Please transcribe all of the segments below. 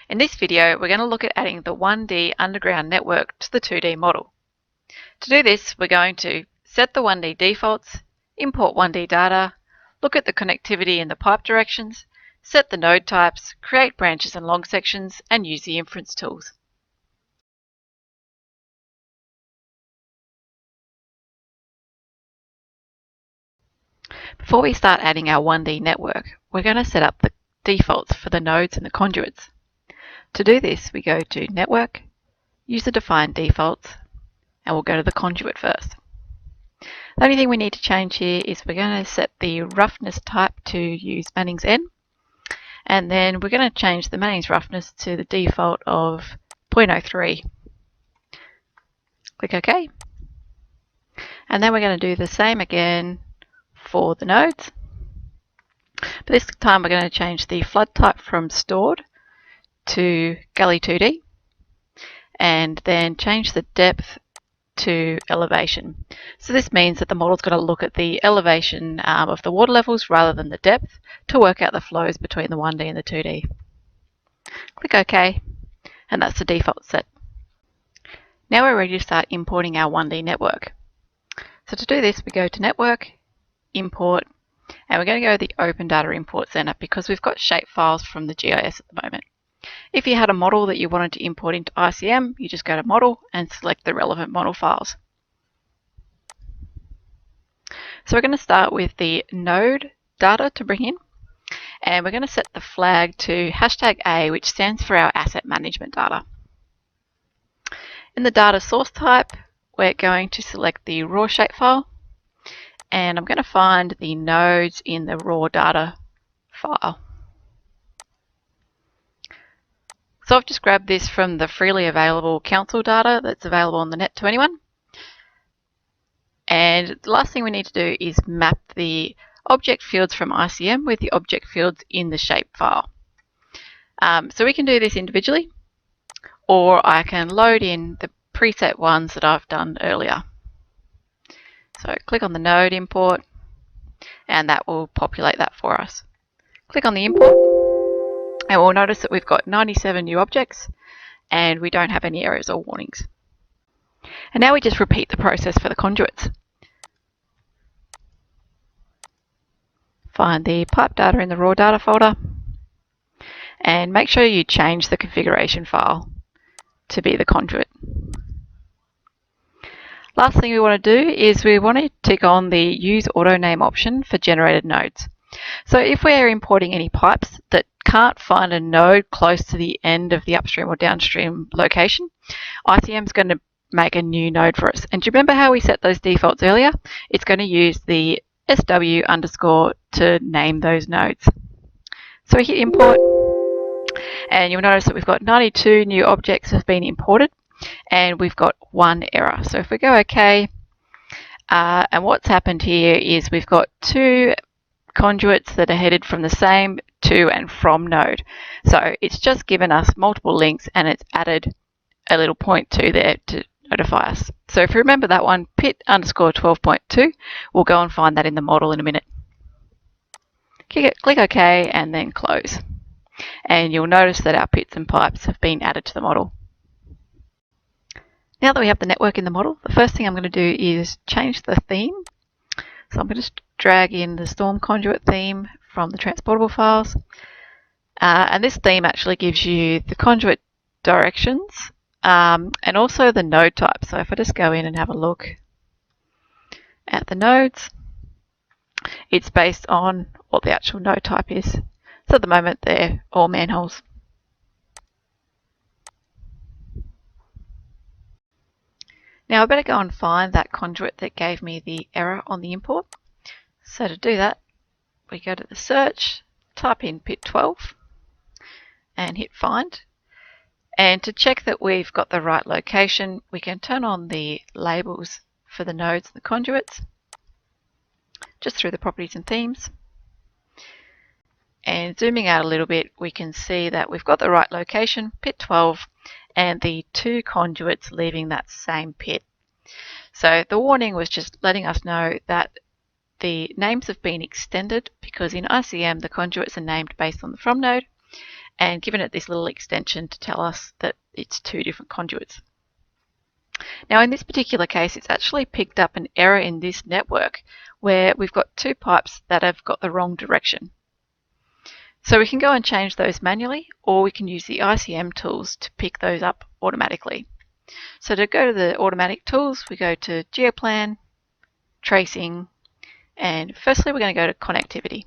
In this video, we're going to look at adding the 1D underground network to the 2D model. To do this, we're going to set the 1D defaults, import 1D data, look at the connectivity in the pipe directions, set the node types, create branches and long sections, and use the inference tools. Before we start adding our 1D network, we're going to set up the defaults for the nodes and the conduits. To do this, we go to Network, User Defined Defaults, and we'll go to the conduit first. The only thing we need to change here is we're going to set the roughness type to use Manning's N, and then we're going to change the Manning's roughness to the default of 0.03. Click OK. And then we're going to do the same again for the nodes. But this time we're going to change the flood type from stored to gully 2D, and then change the depth to elevation. So this means that the model is going to look at the elevation of the water levels rather than the depth to work out the flows between the 1D and the 2D. Click OK, and that's the default set. Now we're ready to start importing our 1D network. So to do this, we go to Network, Import, and we're going to go to the Open Data Import Center because we've got shape files from the GIS at the moment. If you had a model that you wanted to import into ICM, you just go to Model and select the relevant model files. So we're going to start with the node data to bring in, and we're going to set the flag to #A, which stands for our asset management data. In the data source type, we're going to select the raw shapefile, and I'm going to find the nodes in the raw data file. So I've just grabbed this from the freely available council data that's available on the net to anyone. And the last thing we need to do is map the object fields from ICM with the object fields in the shapefile. So we can do this individually, or I can load in the preset ones that I've done earlier. So click on the node import, and that will populate that for us. Click on the import, and we'll notice that we've got 97 new objects and we don't have any errors or warnings. And now we just repeat the process for the conduits. Find the pipe data in the raw data folder and make sure you change the configuration file to be the conduit. Last thing we want to do is we want to tick on the Use Auto Name option for generated nodes. So if we're importing any pipes that can't find a node close to the end of the upstream or downstream location, ICM is going to make a new node for us. And do you remember how we set those defaults earlier? It's going to use the SW underscore to name those nodes. So we hit import, and you'll notice that we've got 92 new objects have been imported, and we've got one error. So if we go OK, and what's happened here is we've got two conduits that are headed from the same to and from node. So it's just given us multiple links and it's added a little 0.2 there to notify us. So if you remember that one, pit underscore 12.2, we'll go and find that in the model in a minute. Click OK and then close. And you'll notice that our pits and pipes have been added to the model. Now that we have the network in the model, the first thing I'm going to do is change the theme. So I'm going to drag in the storm conduit theme from the transportable files. And this theme actually gives you the conduit directions and also the node type. So if I just go in and have a look at the nodes, it's based on what the actual node type is. So at the moment they're all manholes. Now I better go and find that conduit that gave me the error on the import. So to do that, we go to the search, type in pit 12 and hit find. And to check that we've got the right location, we can turn on the labels for the nodes and the conduits just through the properties and themes. And zooming out a little bit, we can see that we've got the right location, pit 12, and the two conduits leaving that same pit. So the warning was just letting us know that the names have been extended because in ICM the conduits are named based on the from node, and given it this little extension to tell us that it's two different conduits. Now in this particular case, it's actually picked up an error in this network where we've got two pipes that have got the wrong direction. So we can go and change those manually, or we can use the ICM tools to pick those up automatically. So to go to the automatic tools, we go to Geoplan, Tracing, and firstly we're going to go to Connectivity.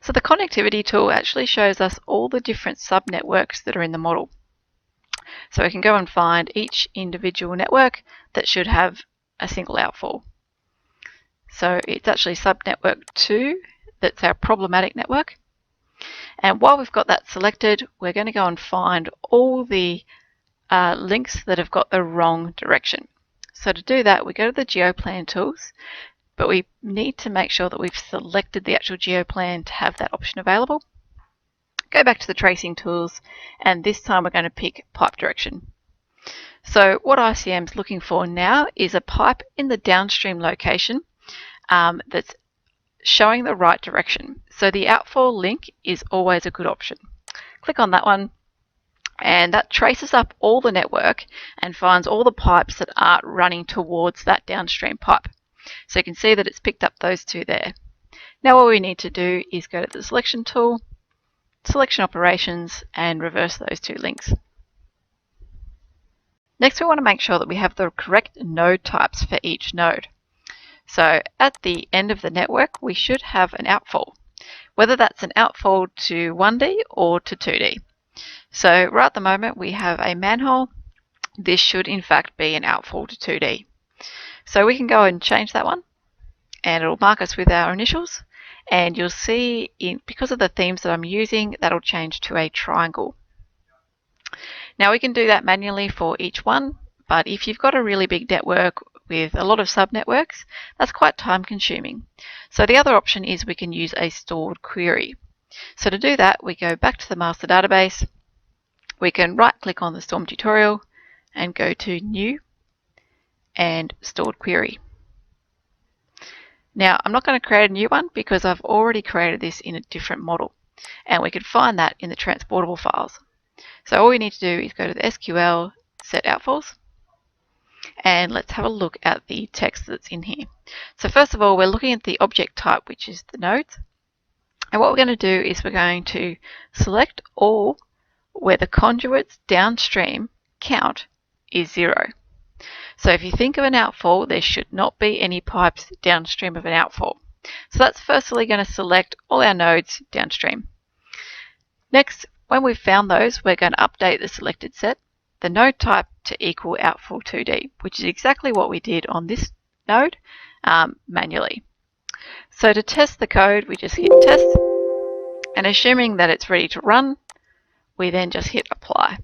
So the Connectivity tool actually shows us all the different subnetworks that are in the model. So we can go and find each individual network that should have a single outfall. So it's actually subnetwork 2 that's our problematic network. And while we've got that selected, we're going to go and find all the links that have got the wrong direction. So to do that, we go to the Geoplan tools, but we need to make sure that we've selected the actual Geoplan to have that option available. Go back to the tracing tools, and this time we're going to pick pipe direction. So what ICM is looking for now is a pipe in the downstream location that's showing the right direction. So the outfall link is always a good option. Click on that one, and that traces up all the network and finds all the pipes that aren't running towards that downstream pipe. So you can see that it's picked up those two there. Now what we need to do is go to the selection tool, selection operations, and reverse those two links. Next, we want to make sure that we have the correct node types for each node. So at the end of the network, we should have an outfall, whether that's an outfall to 1D or to 2D. So right at the moment, we have a manhole. This should in fact be an outfall to 2D. So we can go and change that one, and it'll mark us with our initials. And you'll see, because of the themes that I'm using, that'll change to a triangle. Now we can do that manually for each one, but if you've got a really big network with a lot of subnetworks, that's quite time consuming. So the other option is we can use a stored query. So to do that, we go back to the master database. We can right click on the Storm tutorial and go to New and Stored Query. Now I'm not going to create a new one because I've already created this in a different model, and we can find that in the transportable files. So all we need to do is go to the SQL, set outfalls, and let's have a look at the text that's in here. So first of all, we're looking at the object type, which is the nodes. And what we're going to do is we're going to select all where the conduits downstream count is 0. So if you think of an outfall, there should not be any pipes downstream of an outfall. So that's firstly going to select all our nodes downstream. Next, when we've found those, we're going to update the selected set, the node type to equal outfall 2D, which is exactly what we did on this node manually. So to test the code, we just hit test, and assuming that it's ready to run, we then just hit apply.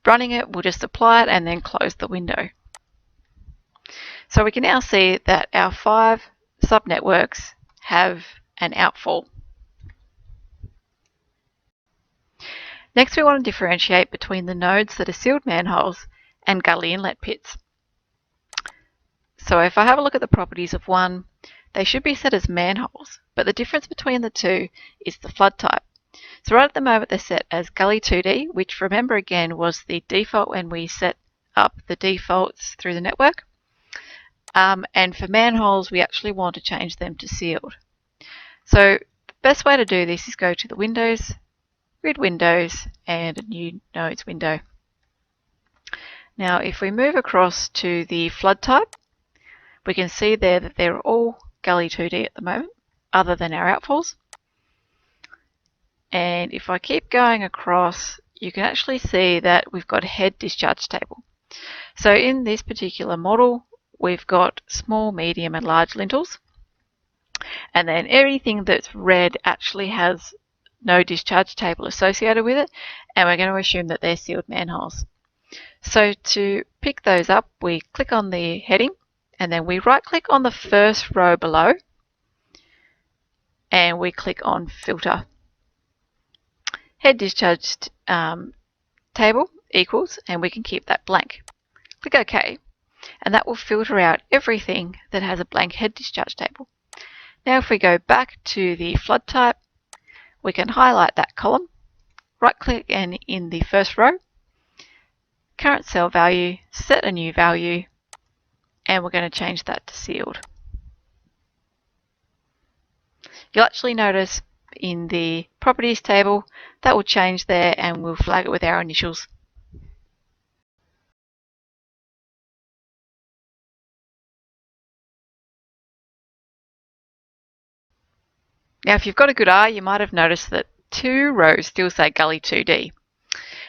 Running it, we'll just apply it and then close the window. So we can now see that our 5 subnetworks have an outfall. Next, we want to differentiate between the nodes that are sealed manholes and gully inlet pits. So if I have a look at the properties of one, they should be set as manholes, but the difference between the two is the flood type. So right at the moment they're set as gully 2D, which remember again was the default when we set up the defaults through the network. And for manholes, we actually want to change them to sealed. So the best way to do this is go to the Windows, Grid Windows, and a New Nodes window. Now if we move across to the flood type, we can see there that they're all gully 2D at the moment, other than our outfalls. And if I keep going across, you can actually see that we've got a head discharge table. So in this particular model, we've got small, medium, and large lintels. And then everything that's red actually has no discharge table associated with it, and we're going to assume that they're sealed manholes. So to pick those up, we click on the heading, and then we right click on the first row below, and we click on filter. Head discharge table equals, and we can keep that blank. Click OK, and that will filter out everything that has a blank head discharge table. Now if we go back to the flood type, we can highlight that column, right click and in the first row, current cell value, set a new value, and we're going to change that to sealed. You'll actually notice in the properties table that will change there and we'll flag it with our initials. Now if you've got a good eye, you might have noticed that 2 rows still say Gully 2D.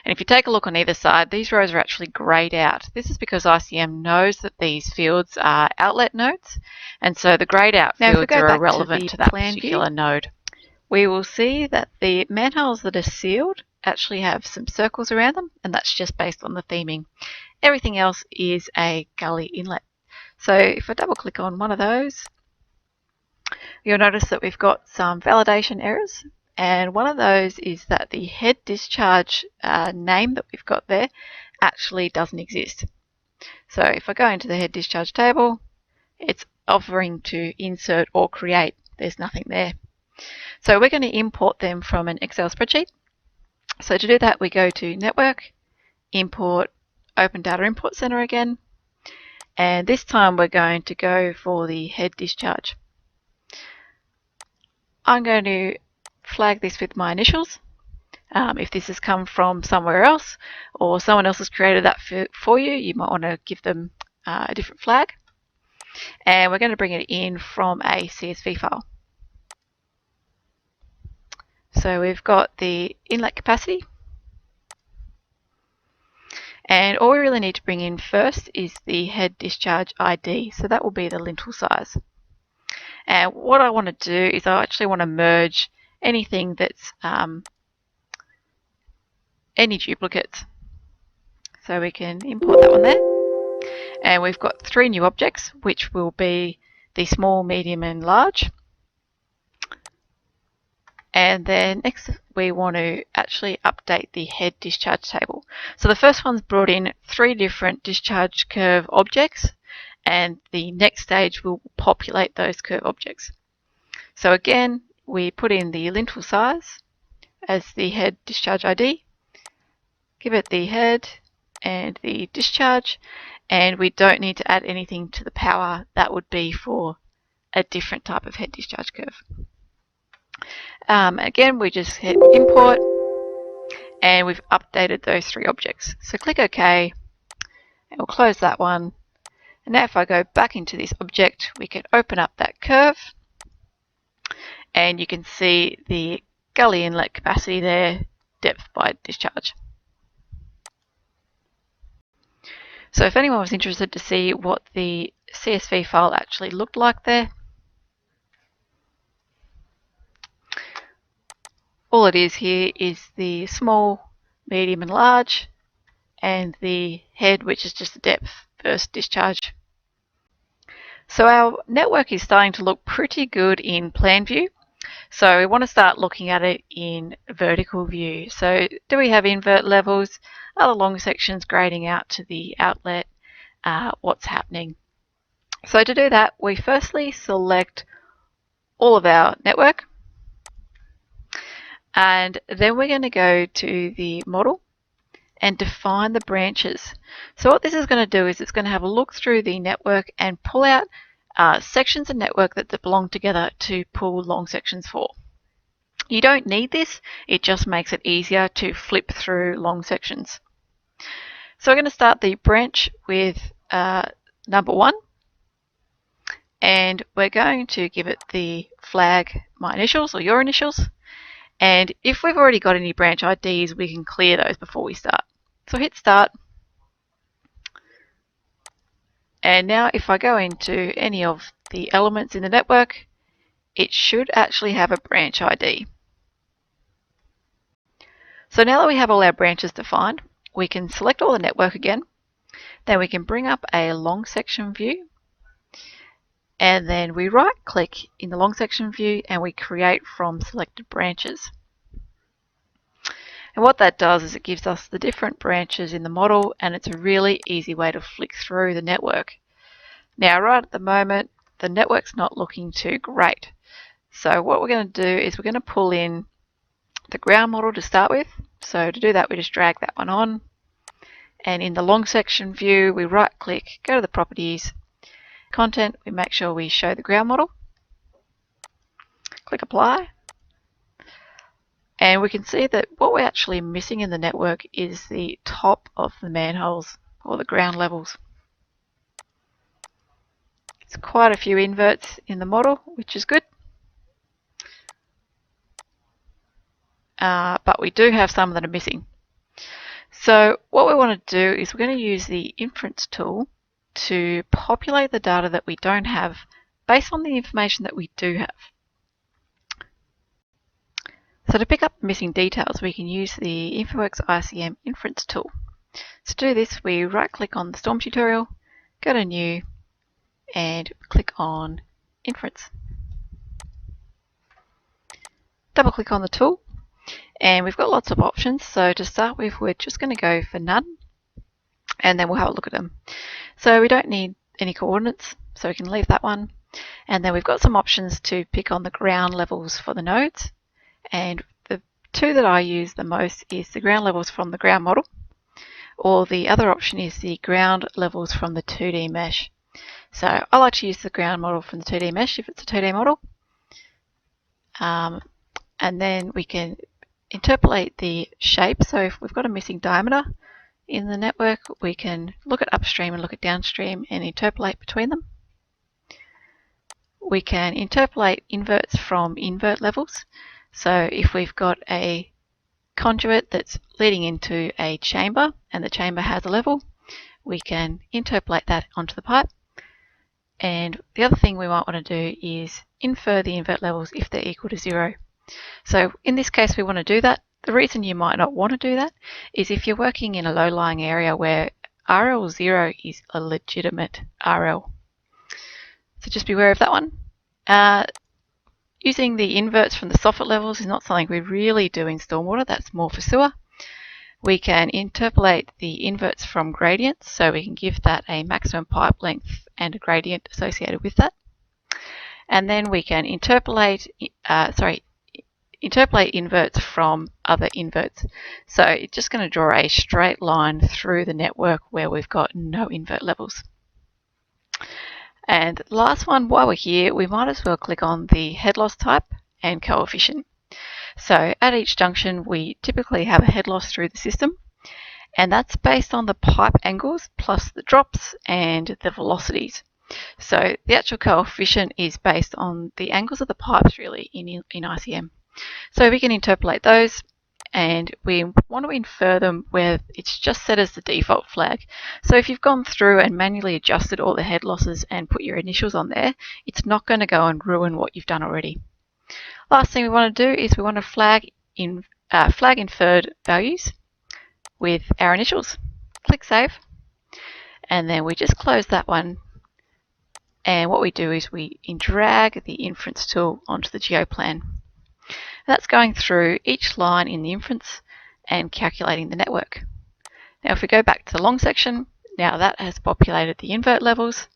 And if you take a look on either side, these rows are actually greyed out. This is because ICM knows that these fields are outlet nodes, and so the greyed out fields are irrelevant to that particular node. We will see that the manholes that are sealed actually have some circles around them, and that's just based on the theming. Everything else is a gully inlet. So if I double click on one of those, you'll notice that we've got some validation errors. And one of those is that the head discharge name that we've got there actually doesn't exist. So if I go into the head discharge table, it's offering to insert or create. There's nothing there. So we're going to import them from an Excel spreadsheet. So to do that, we go to Network, Import, Open Data Import Center again. And this time we're going to go for the head discharge. I'm going to flag this with my initials. If this has come from somewhere else or someone else has created that for you, you might want to give them a different flag. And we're going to bring it in from a CSV file. So we've got the inlet capacity. And all we really need to bring in first is the head discharge ID. So that will be the lintel size. And what I want to do is I actually want to merge anything that's any duplicates. So we can import that one there. And we've got 3 new objects, which will be the small, medium, and large. And then next we want to actually update the head discharge table. So the first one's brought in 3 different discharge curve objects, and the next stage will populate those curve objects. So again, we put in the lintel size as the head discharge ID, give it the head and the discharge, and we don't need to add anything to the power. That would be for a different type of head discharge curve. Again, we just hit import and we've updated those 3 objects. So click OK and we'll close that one. And now if I go back into this object, we can open up that curve and you can see the gully inlet capacity there, depth by discharge. So if anyone was interested to see what the CSV file actually looked like there, all it is here is the small, medium and large, and the head, which is just the depth versus discharge. So our network is starting to look pretty good in plan view. So we want to start looking at it in vertical view. So do we have invert levels? Are the long sections grading out to the outlet? What's happening? So to do that, we firstly select all of our network. And then we're going to go to the model and define the branches. So what this is going to do is it's going to have a look through the network and pull out sections of network that belong together to pull long sections for. You don't need this, it just makes it easier to flip through long sections. So we're going to start the branch with number 1, and we're going to give it the flag my initials or your initials. And if we've already got any branch IDs, we can clear those before we start. So hit start. And now if I go into any of the elements in the network, it should actually have a branch ID. So now that we have all our branches defined, we can select all the network again. Then we can bring up a long section view. And then we right click in the long section view and we create from selected branches. And what that does is it gives us the different branches in the model, and it's a really easy way to flick through the network. Now right at the moment, the network's not looking too great. So what we're going to do is we're going to pull in the ground model to start with. So to do that, we just drag that one on. And in the long section view, we right click, go to the properties, content, we make sure we show the ground model. Click apply. And we can see that what we're actually missing in the network is the top of the manholes or the ground levels. It's quite a few inverts in the model, which is good. But we do have some that are missing. So what we want to do is we're going to use the Inference tool to populate the data that we don't have based on the information that we do have. So to pick up missing details, we can use the InfoWorks ICM Inference tool. To do this, we right click on the Storm tutorial, go to New, and click on Inference. Double click on the tool, and we've got lots of options. So to start with, we're just going to go for none, and then we'll have a look at them. So we don't need any coordinates, so we can leave that one. And then we've got some options to pick on the ground levels for the nodes. And the two that I use the most is the ground levels from the ground model, or the other option is the ground levels from the 2D mesh. So I like to use the ground model from the 2D mesh if it's a 2D model. And then we can interpolate the shape. So if we've got a missing diameter in the network, we can look at upstream and look at downstream and interpolate between them. We can interpolate inverts from invert levels. So if we've got a conduit that's leading into a chamber and the chamber has a level, we can interpolate that onto the pipe. And the other thing we might want to do is infer the invert levels if they're equal to 0. So in this case, we want to do that. The reason you might not want to do that is if you're working in a low-lying area where RL0 is a legitimate RL. So just be aware of that one. Using the inverts from the soffit levels is not something we really do in stormwater. That's more for sewer. We can interpolate the inverts from gradients, so we can give that a maximum pipe length and a gradient associated with that. And then we can interpolate inverts from other inverts. So it's just going to draw a straight line through the network where we've got no invert levels. And last one, while we're here, we might as well click on the head loss type and coefficient. So at each junction, we typically have a head loss through the system, and that's based on the pipe angles plus the drops and the velocities. So the actual coefficient is based on the angles of the pipes really in ICM. So we can interpolate those, and we want to infer them where it's just set as the default flag. So if you've gone through and manually adjusted all the head losses and put your initials on there, it's not going to go and ruin what you've done already. Last thing we want to do is we want to flag inferred values with our initials. Click Save, and then we just close that one. And what we do is we drag the Inference tool onto the geoplan. That's going through each line in the inference and calculating the network. Now if we go back to the long section, now that has populated the invert levels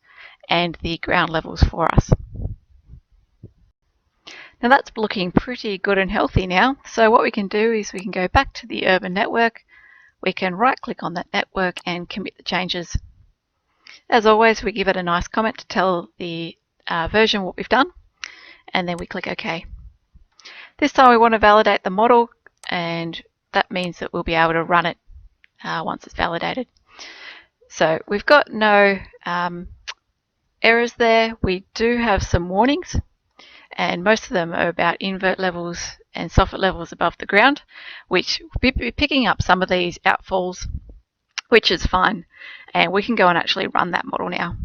and the ground levels for us. Now that's looking pretty good and healthy now. So what we can do is we can go back to the urban network. We can right click on that network and commit the changes. As always, we give it a nice comment to tell the version what we've done, and then we click OK. This time we want to validate the model, and that means that we'll be able to run it once it's validated. So we've got no errors there. We do have some warnings, and most of them are about invert levels and soffit levels above the ground, which we'll be picking up some of these outfalls, which is fine. And we can go and actually run that model now.